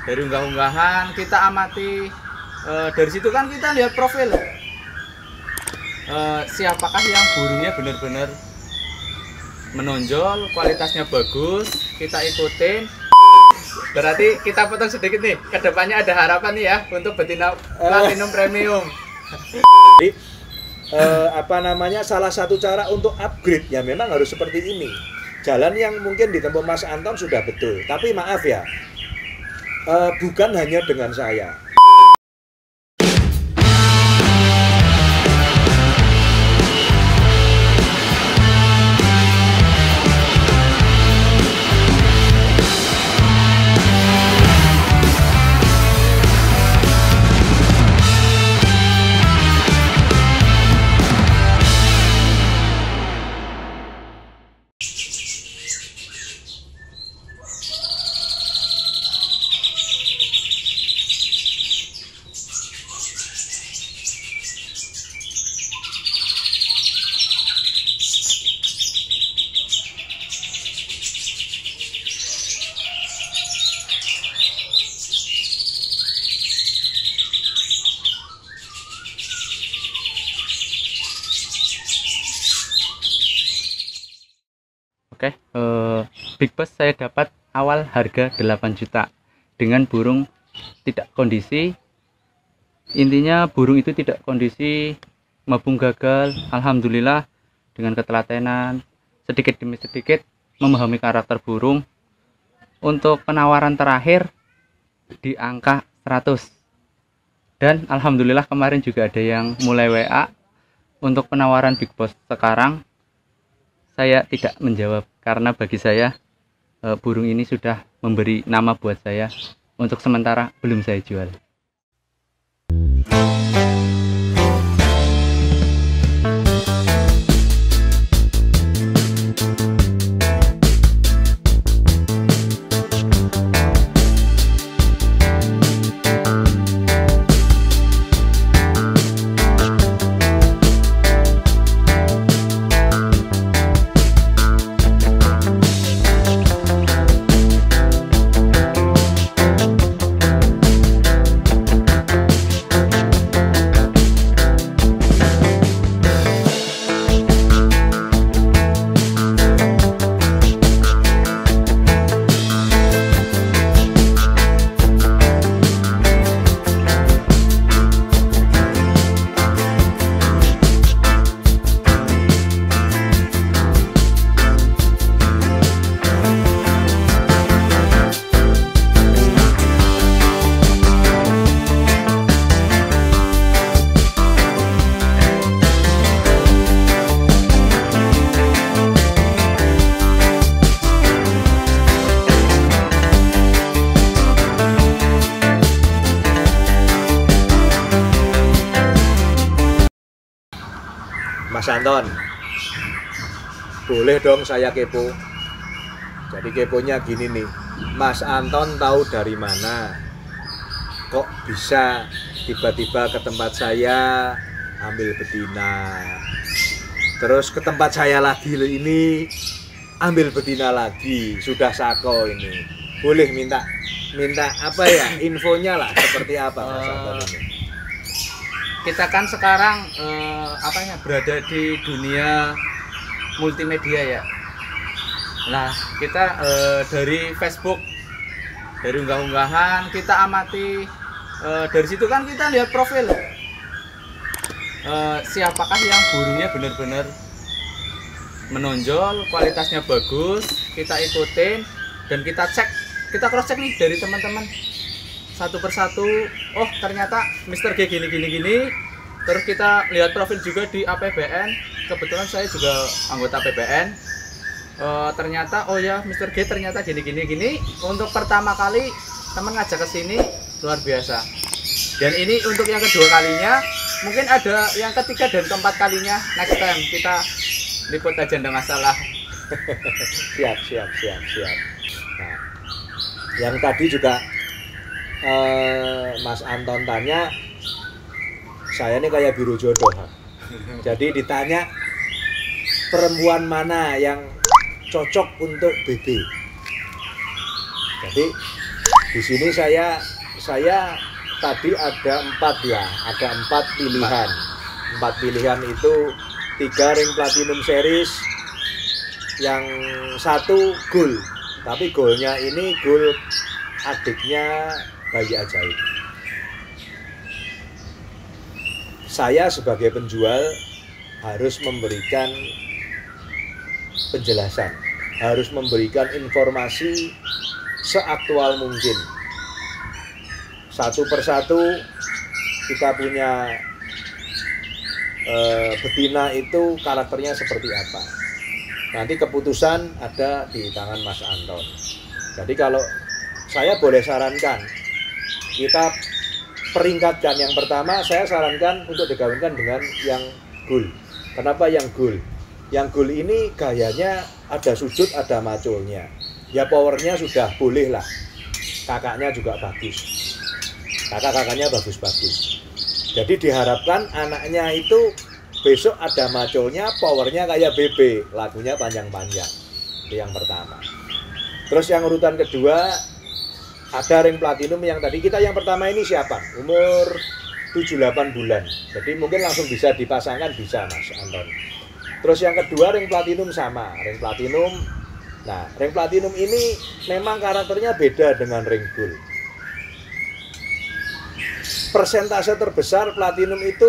dari unggah-unggahan kita amati, dari situ kan kita lihat profil, siapakah yang burungnya benar-benar menonjol, kualitasnya bagus, kita ikutin. Berarti kita potong sedikit nih, kedepannya ada harapan nih ya untuk betina platinum premium. Jadi, salah satu cara untuk upgrade ya memang harus seperti ini. Jalan yang mungkin ditempuh Mas Anton sudah betul, tapi maaf ya, bukan hanya dengan saya. Oke, Big Boss saya dapat awal harga 8 juta dengan burung tidak kondisi. Intinya burung itu tidak kondisi, mabung gagal. Alhamdulillah dengan ketelatenan sedikit demi sedikit memahami karakter burung. Untuk penawaran terakhir di angka 100. Dan alhamdulillah kemarin juga ada yang mulai WA. Untuk penawaran Big Boss sekarang saya tidak menjawab karena bagi saya burung ini sudah memberi nama buat saya. Untuk sementara belum saya jual. Mas Anton, boleh dong saya kepo. Jadi keponya gini nih, Mas Anton tahu dari mana kok bisa tiba-tiba ke tempat saya ambil betina, terus ke tempat saya lagi ini ambil betina lagi, sudah sako ini. Boleh minta apa ya, infonya lah seperti apa Mas Anton ini? Kita kan sekarang berada di dunia multimedia ya. Nah, kita dari Facebook, dari unggah-unggahan kita amati, dari situ kan kita lihat profil, siapakah yang burungnya benar-benar menonjol, kualitasnya bagus, kita ikutin dan kita cek, kita cross check nih dari teman-teman satu persatu. Oh ternyata Mr. G gini. Terus kita lihat profil juga di APBN. Kebetulan saya juga anggota APBN. Ternyata oh ya Mr. G ternyata gini. Untuk pertama kali teman ngajak ke sini luar biasa. Dan ini untuk yang kedua kalinya. Mungkin ada yang ketiga dan keempat kalinya. Next time kita liput aja enggak masalah. Siap. Nah, yang tadi juga Mas Anton tanya, saya ini kayak biro jodoh. Jadi ditanya perempuan mana yang cocok untuk BB. Jadi Di sini saya tadi ada 4 ya, ada 4 pilihan. 4 pilihan itu 3 ring platinum series, yang 1 gold. Tapi goldnya ini gold adiknya Bayi Ajaib. Saya sebagai penjual harus memberikan penjelasan, harus memberikan informasi seaktual mungkin. Satu persatu kita punya betina itu karakternya seperti apa. Nanti keputusan ada di tangan Mas Anton. Jadi kalau saya boleh sarankan, kita peringkatkan. Yang pertama saya sarankan untuk digabungkan dengan yang gold. Kenapa yang gold? Yang gold ini gayanya ada sujud, ada maculnya. Ya powernya sudah boleh lah. Kakaknya juga bagus. Kakak-kakaknya bagus-bagus. Jadi diharapkan anaknya itu besok ada maculnya, powernya kayak BB, lagunya panjang-panjang. Itu yang pertama. Terus yang urutan kedua, ada ring platinum yang tadi kita yang pertama ini siapa? Umur 7-8 bulan. Jadi mungkin langsung bisa dipasangkan, bisa Mas Anton. Terus yang kedua ring platinum sama, ring platinum. Nah, ring platinum ini memang karakternya beda dengan ring gold. Persentase terbesar platinum itu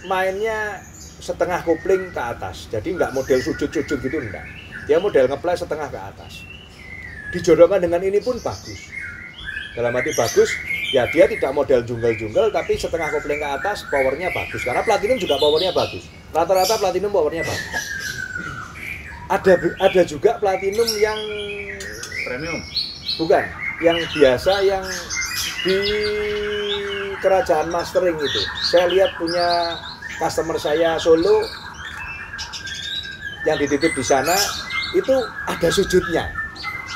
mainnya setengah kopling ke atas. Jadi nggak model sujud-sujud gitu, enggak. Dia model ngeplay setengah ke atas. Dijodohkan dengan ini pun bagus. Dalam arti bagus, ya dia tidak model junggal-junggal, tapi setengah kopling ke atas, powernya bagus. Karena platinum juga powernya bagus. Rata-rata platinum powernya bagus. Ada juga platinum yang Premium. bukan, yang biasa, yang di Kerajaan Mastering itu. Saya lihat punya customer saya Solo yang dititip di sana, itu ada sujudnya.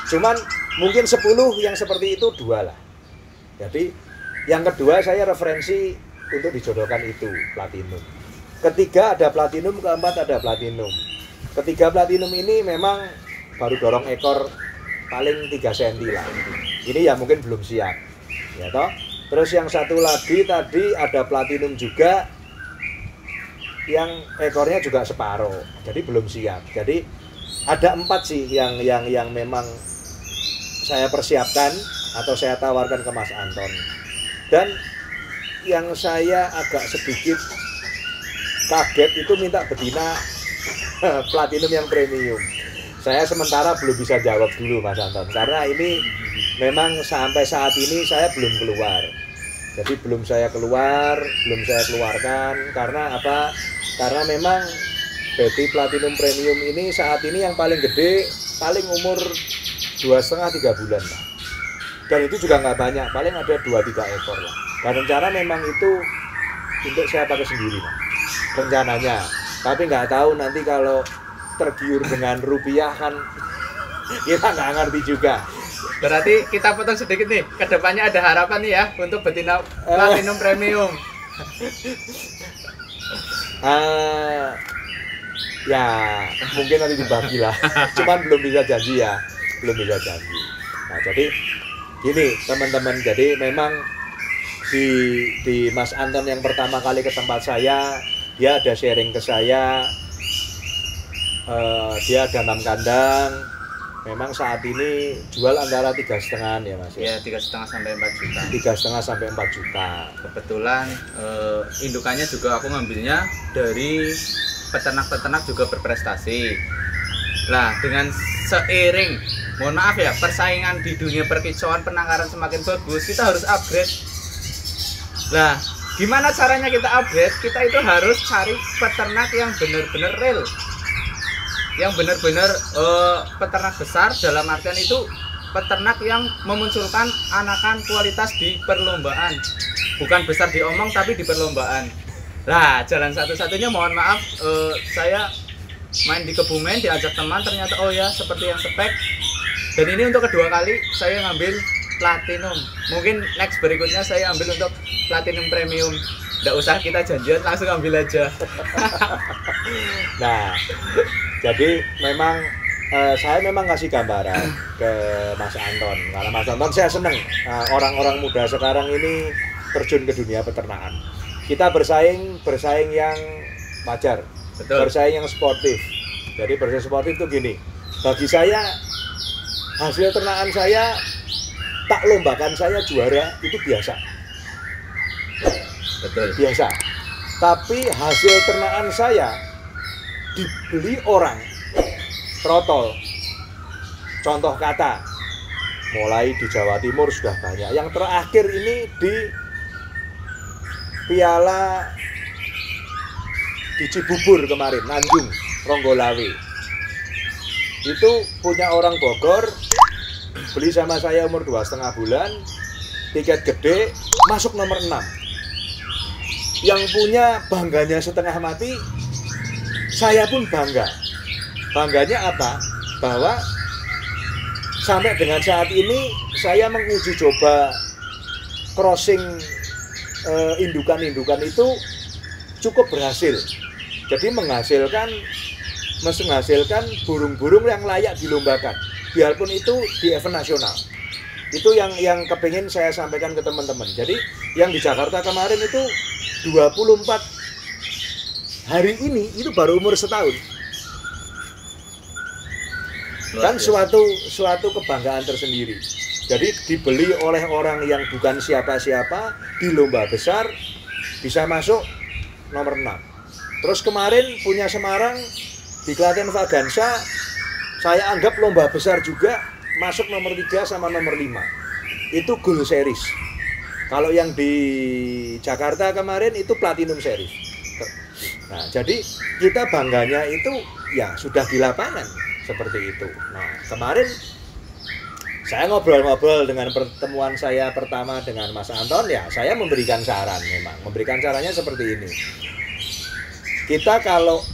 Cuman mungkin 10 yang seperti itu 2 lah. Jadi yang kedua saya referensi untuk dijodohkan itu platinum. Ketiga ada platinum, keempat ada platinum. Ketiga platinum ini memang baru dorong ekor paling 3 cm lah. Ini ya mungkin belum siap. Ya toh? Terus yang satu lagi tadi ada platinum juga yang ekornya juga separuh. Jadi belum siap. Jadi ada 4 sih yang memang saya persiapkan atau saya tawarkan ke Mas Anton. Dan yang saya agak sedikit kaget itu minta betina platinum yang premium. Saya sementara belum bisa jawab dulu Mas Anton, karena ini memang sampai saat ini saya belum keluar. Jadi belum saya keluarkan. Karena apa? Karena memang baby platinum premium ini saat ini yang paling gede paling umur 2,5-3 bulan lah. Dan itu juga nggak banyak, paling ada 2-3 ekor lah. Dan rencana memang itu untuk saya pakai sendiri lah, rencananya. Tapi nggak tahu nanti kalau tergiur dengan rupiah kan kita nggak ngerti juga. Berarti kita potong sedikit nih, kedepannya ada harapan nih ya untuk betina platinum premium. Ya mungkin nanti dibagi lah. Cuman belum bisa janji ya, belum bisa janji. Nah jadi gini teman-teman, jadi memang di Mas Anton yang pertama kali ke tempat saya, dia ada sharing ke saya. Dia ada 6 kandang. Memang saat ini jual antara 3,5 ya Mas Ya 3,5 sampai 4 juta. 3,5 sampai 4 juta. Kebetulan indukannya juga aku ngambilnya dari peternak-peternak juga berprestasi. Nah dengan seiring, mohon maaf ya, persaingan di dunia perkicauan penangkaran semakin bagus, kita harus upgrade. Nah gimana caranya kita upgrade? Kita itu harus cari peternak yang benar-benar real, yang benar-benar peternak besar, dalam artian itu peternak yang memunculkan anakan kualitas di perlombaan, bukan besar di omong tapi di perlombaan. Nah jalan satu-satunya, mohon maaf, saya main di Kebumen diajak teman, ternyata oh ya seperti yang spek. Dan ini untuk kedua kali saya ngambil platinum. Mungkin next berikutnya saya ambil untuk platinum premium. Nggak usah kita janjian, langsung ambil aja. Nah jadi memang saya memang kasih gambaran ke Mas Anton karena Mas Anton saya seneng orang-orang muda sekarang ini terjun ke dunia peternakan. Kita bersaing yang wajar, bersaing yang sportif. Jadi bersaing sportif itu gini, bagi saya hasil ternakan saya tak lombakan saya juara itu biasa. Betul. Biasa. Tapi hasil ternakan saya dibeli orang trotol. Contoh kata, mulai di Jawa Timur sudah banyak. Yang terakhir ini di Piala di Cibubur kemarin, Nanjung, Ronggolawe. Itu punya orang Bogor, beli sama saya umur 2,5 bulan, tiket gede, masuk nomor 6. Yang punya bangganya setengah mati, saya pun bangga. Bangganya apa? Bahwa sampai dengan saat ini saya menguji coba crossing indukan-indukan itu cukup berhasil. Jadi menghasilkan burung-burung yang layak dilombakan. Biarpun itu di event nasional. Itu yang kepingin saya sampaikan ke teman-teman. Jadi yang di Jakarta kemarin itu 24 hari ini itu baru umur setahun. Kan suatu kebanggaan tersendiri. Jadi dibeli oleh orang yang bukan siapa-siapa di lomba besar bisa masuk nomor 6. Terus kemarin punya Semarang di Klaten Vagansa saya anggap lomba besar juga masuk nomor 3 sama nomor 5. Itu Gold Series. Kalau yang di Jakarta kemarin itu Platinum Series. Nah, jadi kita bangganya itu ya sudah di lapangan seperti itu. Nah, kemarin saya ngobrol-ngobrol dengan pertemuan saya pertama dengan Mas Anton, ya saya memberikan saran memang. Memberikan sarannya seperti ini. Kita kalau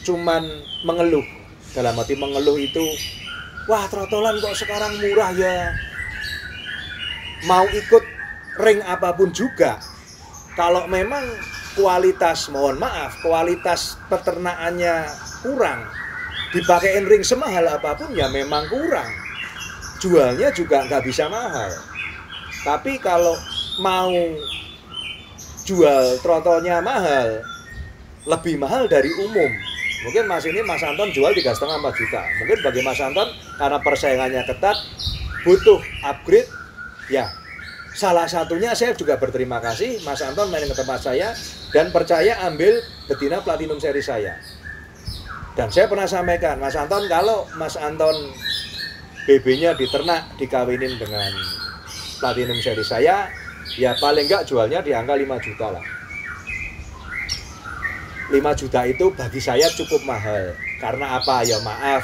cuman mengeluh, dalam arti mengeluh itu, wah trotolan kok sekarang murah ya, mau ikut ring apapun juga, kalau memang kualitas, mohon maaf, kualitas peternakannya kurang, dipakein ring semahal apapun ya memang kurang, jualnya juga nggak bisa mahal. Tapi kalau mau jual trotolnya mahal, lebih mahal dari umum. Mungkin Mas Anton jual 3,5-4 juta. Mungkin bagi Mas Anton karena persaingannya ketat, butuh upgrade. Ya, salah satunya saya juga berterima kasih Mas Anton main ke tempat saya dan percaya ambil betina Platinum Series saya. Dan saya pernah sampaikan, Mas Anton, kalau Mas Anton BB-nya diternak dikawinin dengan Platinum Series saya, ya paling enggak jualnya di angka 5 juta lah. 5 juta itu bagi saya cukup mahal. Karena apa? Ya maaf,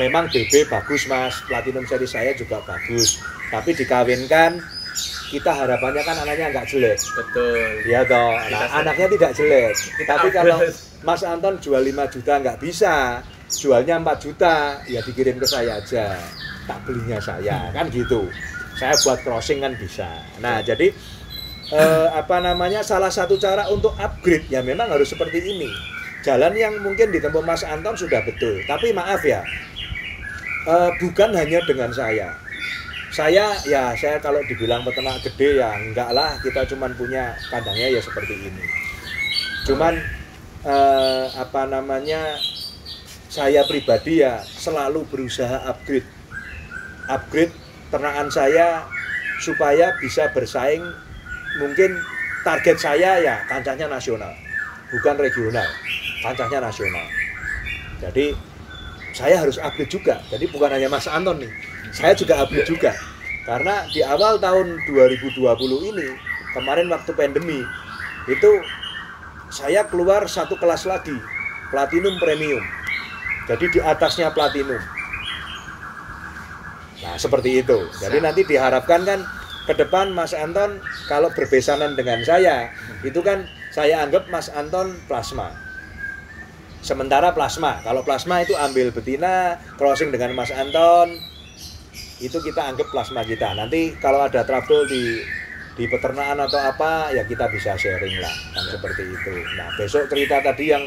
memang BB bagus Mas, Platinum Series saya juga bagus. Tapi dikawinkan, kita harapannya kan anaknya nggak jelek. Betul. Ya toh, nah, anaknya tidak jelek. Tapi kalau Mas Anton jual 5 juta nggak bisa, jualnya 4 juta, ya dikirim ke saya aja. Tak belinya saya, kan gitu. Saya buat crossing kan bisa. Nah, jadi salah satu cara untuk upgrade ya memang harus seperti ini. Jalan yang mungkin ditempuh Mas Anton sudah betul, tapi maaf ya, bukan hanya dengan saya kalau dibilang peternak gede ya enggak lah, kita cuman punya kandangnya ya seperti ini. Cuman saya pribadi ya selalu berusaha upgrade ternakan saya supaya bisa bersaing. Mungkin target saya ya kancahnya nasional, bukan regional, kancahnya nasional. Jadi saya harus upgrade juga. Jadi bukan hanya Mas Anton nih, saya juga upgrade juga. Karena di awal tahun 2020 ini, kemarin waktu pandemi, itu saya keluar satu kelas lagi, Platinum Premium. Jadi di atasnya Platinum. Nah seperti itu. Jadi nanti diharapkan kan ke depan Mas Anton kalau berbesanan dengan saya, itu kan saya anggap Mas Anton plasma. Sementara plasma, kalau plasma itu ambil betina, crossing dengan Mas Anton, itu kita anggap plasma kita. Nanti kalau ada trouble di peternakan atau apa, ya kita bisa sharing lah, kan seperti itu. Nah besok cerita tadi yang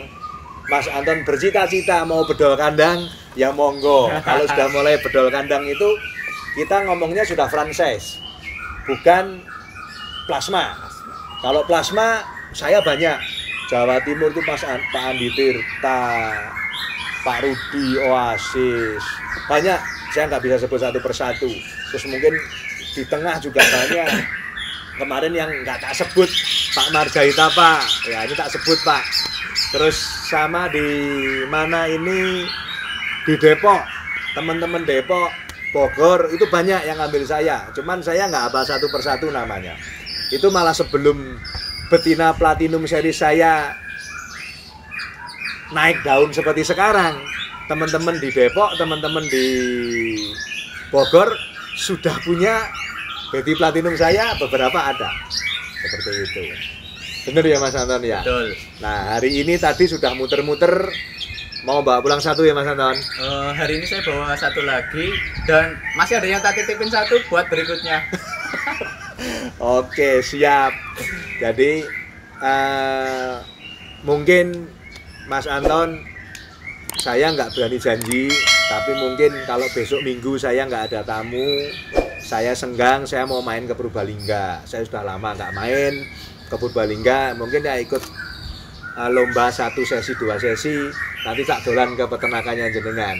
Mas Anton bercita-cita mau bedol kandang, ya monggo. Kalau sudah mulai bedol kandang itu kita ngomongnya sudah franchise, bukan plasma. Kalau plasma saya banyak. Jawa Timur itu Pak Andi Tirta, Pak Rudi Oasis, banyak. Saya nggak bisa sebut satu persatu. Terus mungkin di tengah juga banyak. Kemarin yang nggak tak sebut Pak Margaita Pak, ya ini tak sebut Pak. Terus sama di mana ini di Depok, teman-teman Depok, Bogor itu banyak yang ambil saya. Cuman saya nggak hafal satu persatu namanya. Itu malah sebelum betina platinum seri saya naik daun seperti sekarang. Teman-teman di Depok, teman-teman di Bogor sudah punya betina platinum saya, beberapa ada. Seperti itu. Bener ya Mas Anton ya? Betul. Nah, hari ini tadi sudah muter-muter. Mau bawa pulang satu ya Mas Anton? Hari ini saya bawa satu lagi dan masih ada yang tak titipin satu buat berikutnya. Oke, siap. Jadi mungkin Mas Anton, saya nggak berani janji, tapi mungkin kalau besok Minggu saya nggak ada tamu, saya senggang, saya mau main ke Purbalingga. Saya sudah lama nggak main ke Purbalingga, mungkin ya ikut lomba 1 sesi 2 sesi, nanti tak dolan ke peternakannya jenengan.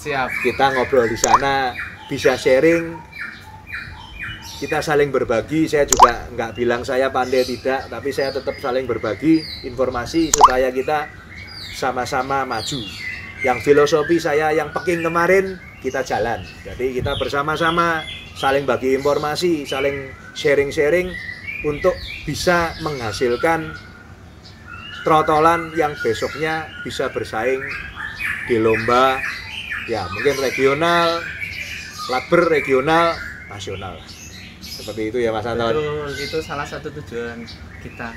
Siap. Kita ngobrol di sana, bisa sharing, kita saling berbagi. Saya juga nggak bilang saya pandai tidak, tapi saya tetap saling berbagi informasi supaya kita sama-sama maju. Yang filosofi saya yang Peking kemarin, kita jalan. Jadi kita bersama-sama saling bagi informasi, saling sharing-sharing untuk bisa menghasilkan trotolan yang besoknya bisa bersaing di lomba ya mungkin regional, latber regional, nasional. Seperti itu ya Mas Anton. Betul, itu salah satu tujuan kita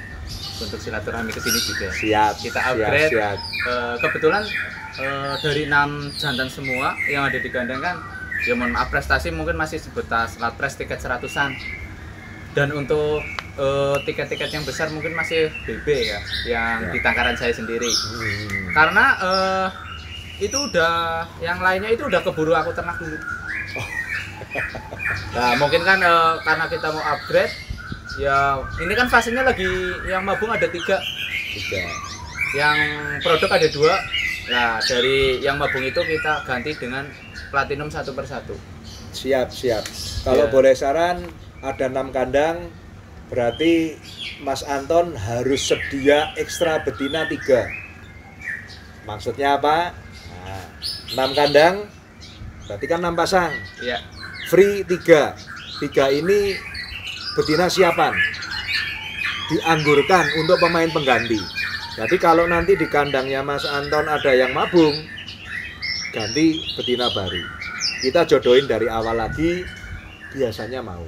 untuk silaturahmi ke sini juga. Siap. Kita upgrade. Siap. Kebetulan dari 6 jantan semua yang ada di kandang kan, ya mohon maaf prestasi mungkin masih sebatas latpres tiket 100-an. Dan untuk tiket-tiket yang besar mungkin masih BB ya, yang di tangkaran saya sendiri. Karena itu udah, yang lainnya itu udah keburu aku ternak dulu. Nah mungkin kan karena kita mau upgrade, ya ini kan fasenya lagi yang mabung ada 3, yang produk ada 2. Nah dari yang mabung itu kita ganti dengan platinum 1 per 1. Siap. Kalau boleh saran, ada 6 kandang, berarti Mas Anton harus sedia ekstra betina 3. Maksudnya apa? Nah, 6 kandang, berarti kan 6 pasang. Iya. Free 3. 3 ini betina siapan, dianggurkan untuk pemain pengganti. Jadi kalau nanti di kandangnya Mas Anton ada yang mabung, ganti betina baru. Kita jodohin dari awal lagi, biasanya mau.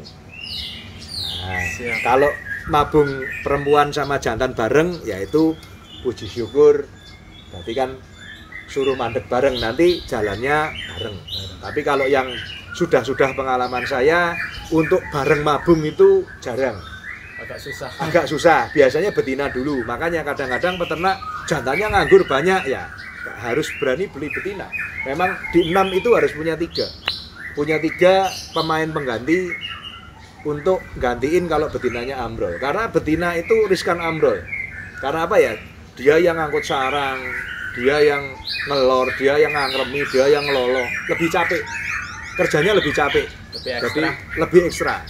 Nah, kalau mabung perempuan sama jantan bareng, yaitu puji syukur, berarti kan suruh mandek bareng, nanti jalannya bareng. Tapi kalau yang sudah pengalaman saya, untuk bareng mabung itu jarang. Agak susah, biasanya betina dulu. Makanya kadang-kadang peternak jantannya nganggur banyak ya, harus berani beli betina. Memang di 6 itu harus punya 3. Punya 3 pemain pengganti untuk gantiin kalau betinanya ambrol. Karena betina itu riskan ambrol. Karena apa ya? Dia yang ngangkut sarang, dia yang ngelor, dia yang ngangremi, dia yang ngelolo. Lebih capek. Kerjanya lebih capek. Jadi lebih ekstra.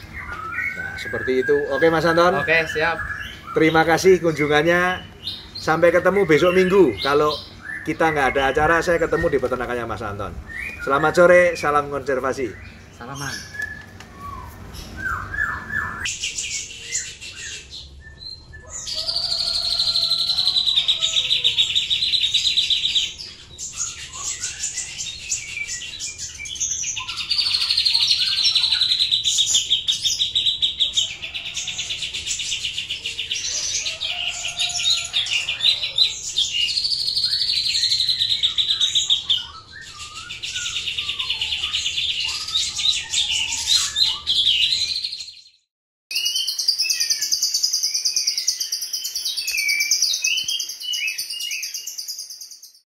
Nah, seperti itu. Oke Mas Anton? Oke, siap. Terima kasih kunjungannya. Sampai ketemu besok Minggu. Kalau kita nggak ada acara, saya ketemu di peternakannya Mas Anton. Selamat sore, salam konservasi. Salaman.